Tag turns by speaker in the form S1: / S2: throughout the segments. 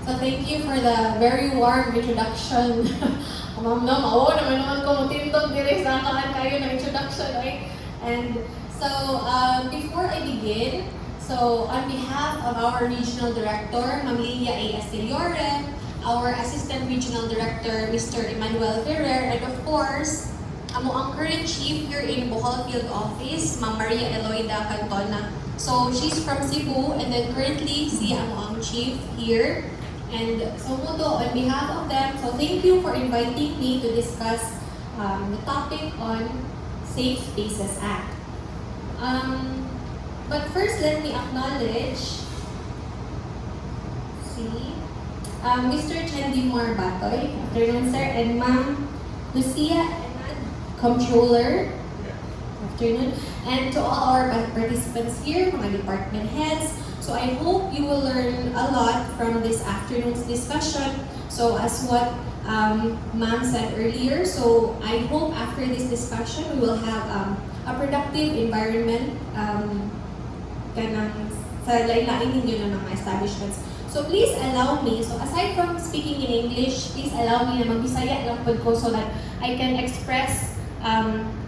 S1: So thank you for the very warm introduction. Ma'am, no, mao naman ko mutindog dire sa kaan kayo ng introduction, right? And so before I begin, so on behalf of our Regional Director, Ma'am Lilia A. Estiliore, our Assistant Regional Director, Mr. Emmanuel Ferrer, and of course, amo ang current chief here in Bohol Field Office, Ma'am Maria Eloida Cantona. So she's from Cebu, and then currently si amo ang chief here. And so Mudo, on behalf of them, so thank you for inviting me to discuss the topic on Safe Spaces Act. But first, let me acknowledge Mr. Chandimore Batoy, afternoon sir, and Ma'am Lucia Enad, Comptroller, afternoon, and to all our participants here, mga department heads. So I hope you will learn a lot from this afternoon's discussion. So as what Ma'am said earlier, so I hope after this discussion we will have a productive environment kanang sa lain-lain ninyo na mga establishments. So please allow me, so aside from speaking in English, please allow me na mag-Bisaya lang po ko so that I can express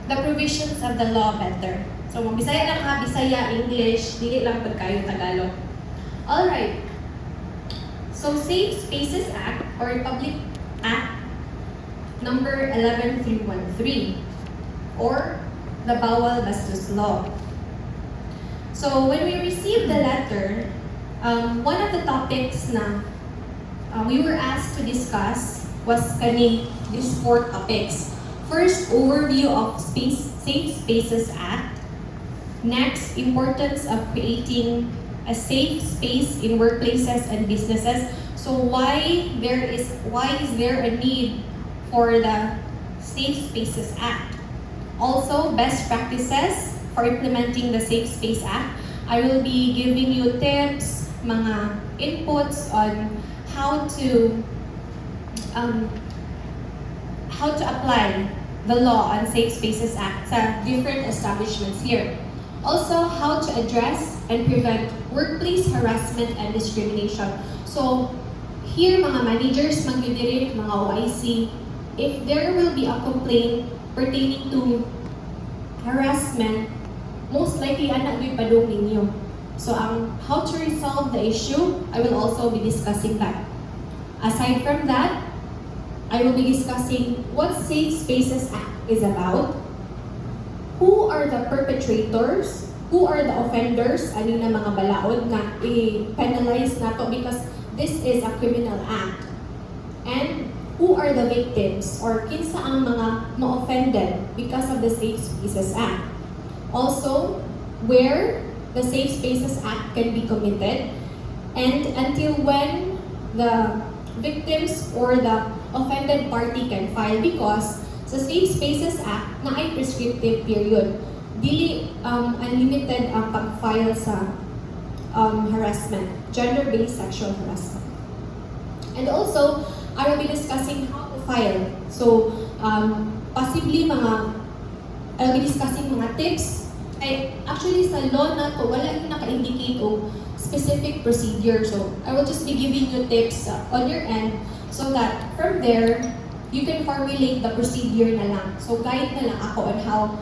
S1: the provisions of the law better. So mag-Bisaya lang ha, Bisaya, English, dili lang pag kayo Tagalog. Alright. So Safe Spaces Act or Public Act number 11313 or the Bawal Bastos Law. So when we received the letter, one of the topics na we were asked to discuss was these 4 topics. First, overview of Safe Spaces Act. Next, importance of creating a safe space in workplaces and businesses. So why is there a need for the Safe Spaces Act? Also, best practices for implementing the Safe Space Act. I will be giving you tips, mga inputs on how to apply the law on Safe Spaces Act sa different establishments here. Also, how to address and prevent workplace harassment and discrimination. So, here mga managers, mga OIC, if there will be a complaint pertaining to harassment, most likely anak do'y padung ninyo. So, how to resolve the issue, I will also be discussing that. Aside from that, I will be discussing what Safe Spaces Act is about, who are the perpetrators, who are the offenders, ani na mga balaod na i-penalize na to because this is a criminal act, and who are the victims or kinsa ang mga ma-offended because of the Safe Spaces Act. Also, where the Safe Spaces Act can be committed, and until when the victims or the offended party can file, because sa Safe Spaces Act na ay prescriptive period. Dili unlimited ang pag-file sa harassment, gender-based sexual harassment. And also, I will be discussing how to file. So, possibly I'll be discussing mga tips. Actually, sa law na to, wala yung naka-indicate o specific procedure. So, I will just be giving you tips on your end so that from there, you can formulate the procedure na lang. So, guide na lang ako on how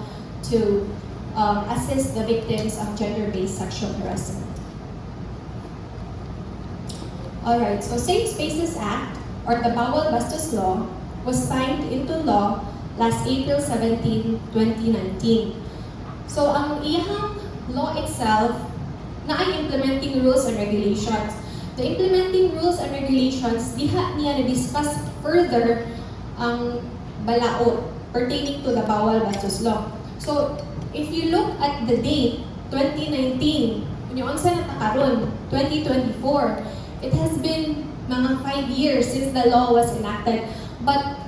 S1: to assist the victims of gender-based sexual harassment. Alright, so Safe Spaces Act, or the Bawal Bastos Law, was signed into law last April 17, 2019. So, ang iyang law itself, na ay implementing rules and regulations. The implementing rules and regulations, diha niya na-discuss further ang balaod pertaining to the Bawal Bastos Law. So, if you look at the date, 2019, yung unsa na karon, 2024, it has been mga 5 years since the law was enacted. But